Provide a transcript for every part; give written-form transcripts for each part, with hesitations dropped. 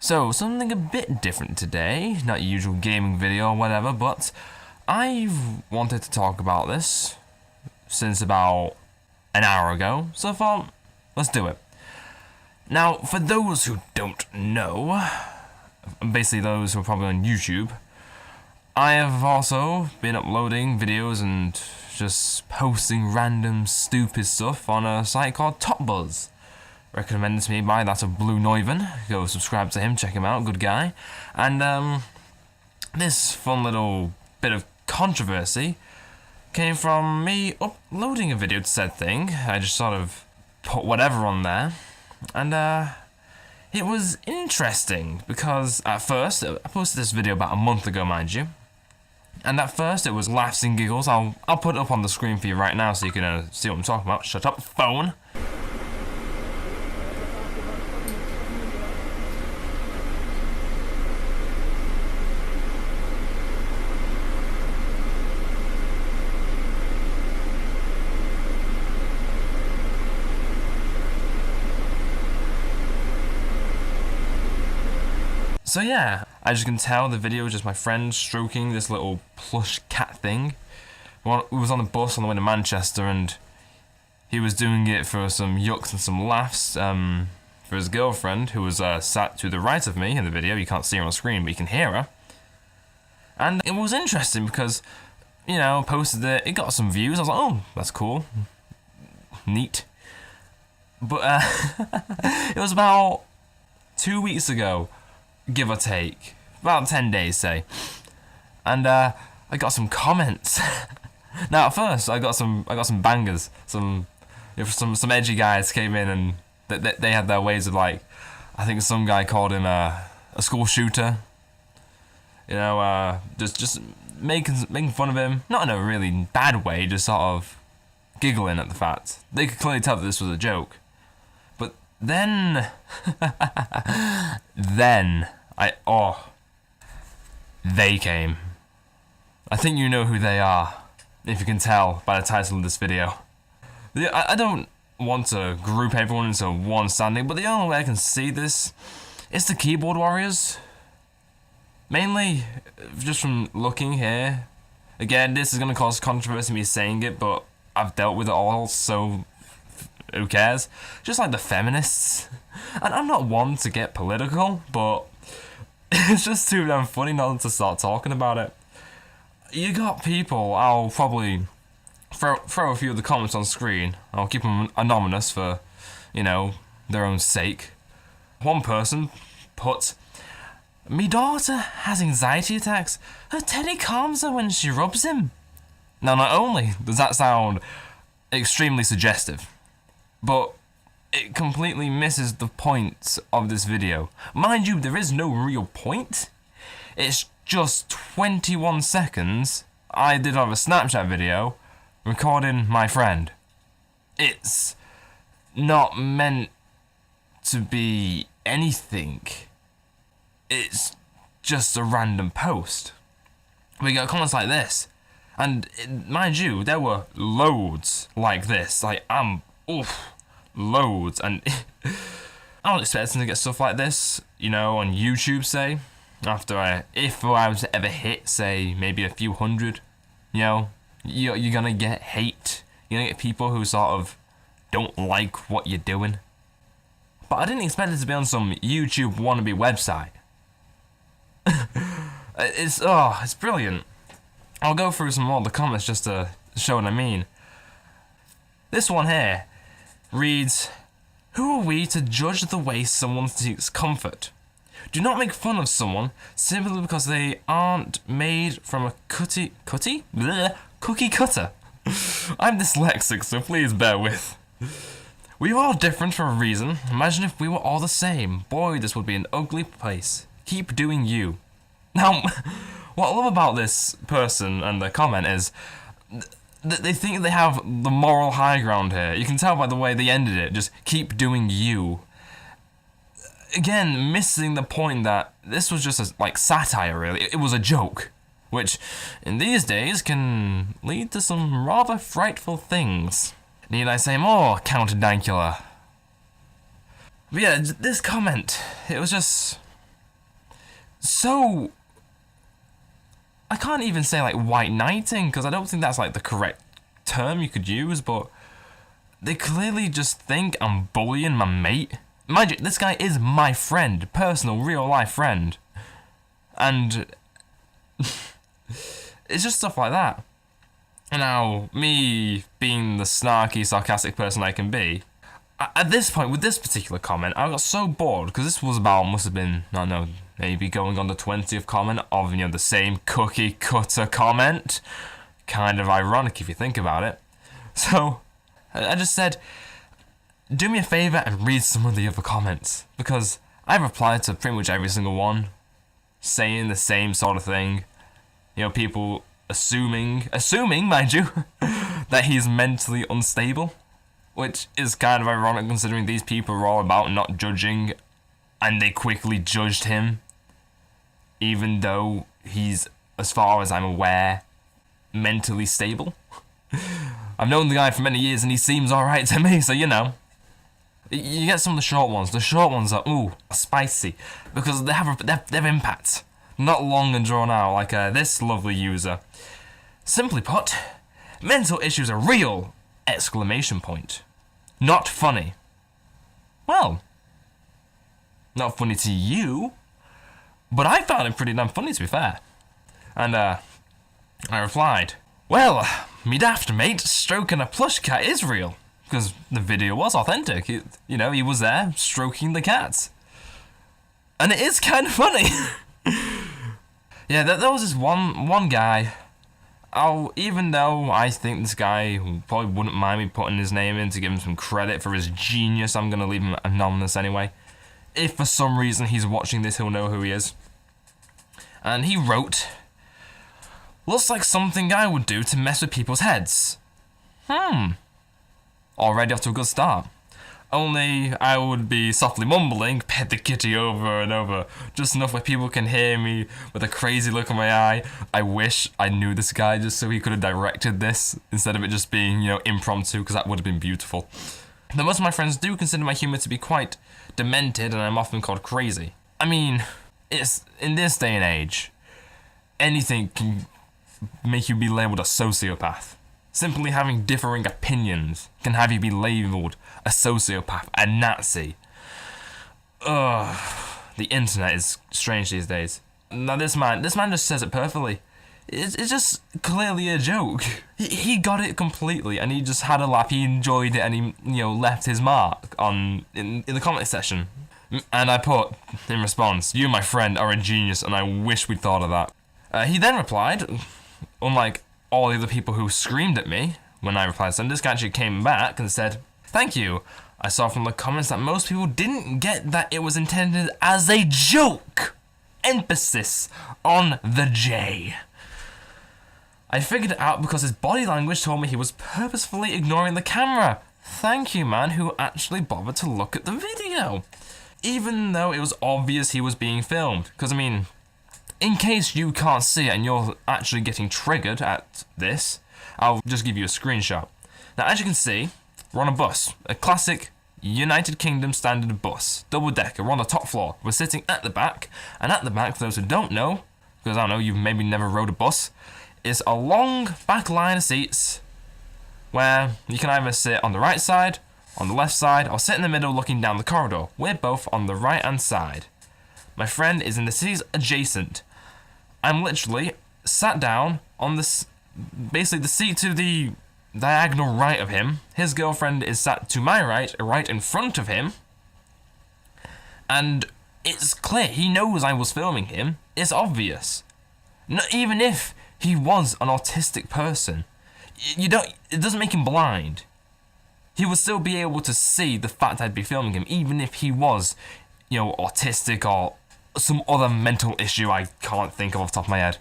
So, something a bit different today, not your usual gaming video or whatever, but I've wanted to talk about this since about an hour ago, so I thought, let's do it. Now, for those who don't know, basically those who are probably on YouTube, I have also been uploading videos and just posting random stupid stuff on a site called topbuzz. Recommended to me by that of Blue Neuven. Go subscribe to him, check him out, good guy. And this fun little bit of controversy came from me uploading a video to said thing. I just sort of put whatever on there, and it was interesting because at first, I posted this video about a month ago, mind you, and at first it was laughs and giggles. I'll put it up on the screen for you right now so you can see what I'm talking about. Shut up, phone. So yeah, as you can tell, the video was just my friend stroking this little plush cat thing. We was on the bus on the way to Manchester, and he was doing it for some yucks and some laughs for his girlfriend, who was sat to the right of me in the video. You can't see her on the screen, but you can hear her. And it was interesting because, you know, posted it got some views. I was like, oh, that's cool. Neat. But it was about 2 weeks ago, give or take, about 10 days, say, and I got some comments. Now, at first, I got some bangers. Some edgy guys came in, and they had their ways of, like, I think some guy called him a school shooter. You know, just making fun of him, not in a really bad way, just sort of giggling at the fact. They could clearly tell that this was a joke. But then, they came. I think you know who they are, if you can tell by the title of this video. I don't want to group everyone into one standing, but the only way I can see this is the keyboard warriors. Mainly, just from looking here. Again, this is going to cause controversy, me saying it, but I've dealt with it all, so who cares? Just like the feminists. And I'm not one to get political, but it's just too damn funny not to start talking about it. You got people, I'll probably throw a few of the comments on screen. I'll keep them anonymous for, you know, their own sake. One person put, "Me daughter has anxiety attacks. Her teddy calms her when she rubs him." Now, not only does that sound extremely suggestive, but it completely misses the point of this video. Mind you, there is no real point. It's just 21 seconds I did of a Snapchat video recording my friend. It's not meant to be anything. It's just a random post. We got comments like this. And mind you, there were loads like this. Like, loads. And I don't expect them to get stuff like this, you know, on YouTube, say. If I was to ever hit, say, maybe a few hundred, you know, you're gonna get hate. You're gonna get people who sort of don't like what you're doing. But I didn't expect it to be on some YouTube wannabe website. It's brilliant. I'll go through some more of the comments just to show what I mean. This one here reads, "Who are we to judge the way someone seeks comfort? Do not make fun of someone simply because they aren't made from a cookie cutter." I'm dyslexic, so please bear with. "We are all different for a reason. Imagine if we were all the same. Boy, this would be an ugly place. Keep doing you." Now, what I love about this person and the comment is they think they have the moral high ground here. You can tell by the way they ended it. Just keep doing you. Again, missing the point that this was just like satire, really. It was a joke, which in these days can lead to some rather frightful things. Need I say more, Count Dankula? But yeah, this comment, it was just so, I can't even say like white knighting, because I don't think that's like the correct term you could use, but they clearly just think I'm bullying my mate. Mind you, this guy is my friend, personal, real life friend. And it's just stuff like that. And now, me being the snarky, sarcastic person I can be, at this point, with this particular comment, I got so bored, because this was about, must have been, I don't know, maybe going on the 20th comment of, you know, the same cookie cutter comment. Kind of ironic if you think about it. So, I just said, do me a favour and read some of the other comments, because I've replied to pretty much every single one, saying the same sort of thing. You know, people assuming, mind you, that he's mentally unstable, which is kind of ironic considering these people are all about not judging, and they quickly judged him, even though he's, as far as I'm aware, mentally stable. I've known the guy for many years and he seems alright to me, so you know. You get some of the short ones. The short ones are, spicy, because they have impact. Not long and drawn out, like this lovely user. Simply put, mental issues are real! Exclamation point. Not funny. Well, not funny to you, but I found it pretty damn funny, to be fair. And I replied, well, me daft mate stroking a plush cat is real, because the video was authentic. You know, he was there stroking the cat. And it is kind of funny. Yeah, there was this one guy. Even though I think this guy probably wouldn't mind me putting his name in to give him some credit for his genius, I'm going to leave him anonymous anyway. If for some reason he's watching this, he'll know who he is. And he wrote, looks like something I would do to mess with people's heads. Already off to a good start. Only I would be softly mumbling, pet the kitty over and over, just enough where people can hear me with a crazy look in my eye. I wish I knew this guy just so he could have directed this, instead of it just being, you know, impromptu, because that would have been beautiful. But most of my friends do consider my humour to be quite demented, and I'm often called crazy. I mean, it's in this day and age, anything can make you be labelled a sociopath. Simply having differing opinions can have you be labelled a sociopath, a Nazi. Ugh, the internet is strange these days. Now this man just says it perfectly. It's just clearly a joke. He got it completely, and he just had a laugh. He enjoyed it, and he, you know, left his mark in the comment section. And I put in response, "You, my friend, are a genius, and I wish we'd thought of that." He then replied, unlike all the other people who screamed at me when I replied to them, this guy actually came back and said, "Thank you. I saw from the comments that most people didn't get that it was intended as a joke. Emphasis on the J. I figured it out because his body language told me he was purposefully ignoring the camera. Thank you, man, who actually bothered to look at the video. Even though it was obvious he was being filmed. Because, I mean, in case you can't see it and you're actually getting triggered at this, I'll just give you a screenshot. Now, as you can see, we're on a bus. A classic United Kingdom standard bus. Double-decker. We're on the top floor. We're sitting at the back. And at the back, for those who don't know, because I don't know, you've maybe never rode a bus, is a long back line of seats where you can either sit on the right side, on the left side, or sit in the middle looking down the corridor. We're both on the right-hand side. My friend is in the seats adjacent. I'm literally sat down on basically the seat to the diagonal right of him. His girlfriend is sat to my right, right in front of him. And it's clear, he knows I was filming him. It's obvious. Not even if he was an autistic person, it doesn't make him blind. He would still be able to see the fact I'd be filming him, even if he was, you know, autistic or some other mental issue I can't think of off the top of my head.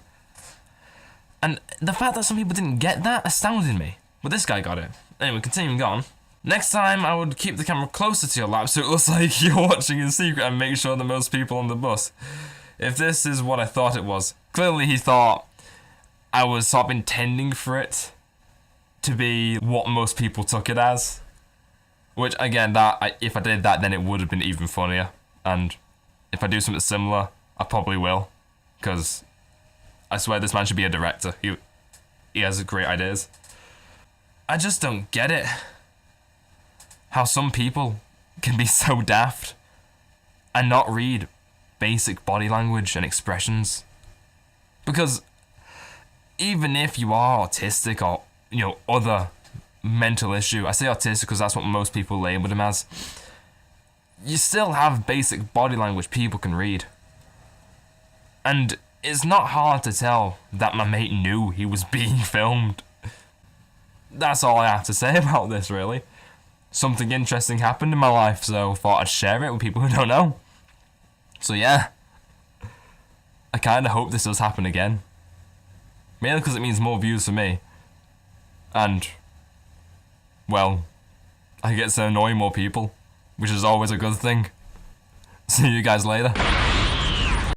And the fact that some people didn't get that astounded me. But this guy got it. Anyway, continuing on. Next time, I would keep the camera closer to your lap so it looks like you're watching in secret and make sure that most people on the bus. If this is what I thought it was. Clearly he thought I was sort of intending for it to be what most people took it as. Which, again, if I did that, then it would have been even funnier. And if I do something similar, I probably will. because I swear this man should be a director. He has great ideas. I just don't get it. How some people can be so daft and not read basic body language and expressions. Because even if you are autistic or, you know, other mental issue, I say autistic because that's what most people label him as, you still have basic body language people can read. And it's not hard to tell that my mate knew he was being filmed. That's all I have to say about this, really. Something interesting happened in my life, so thought I'd share it with people who don't know. So yeah, I kind of hope this does happen again. Mainly because it means more views for me. And, well, I get to annoy more people, which is always a good thing. See you guys later.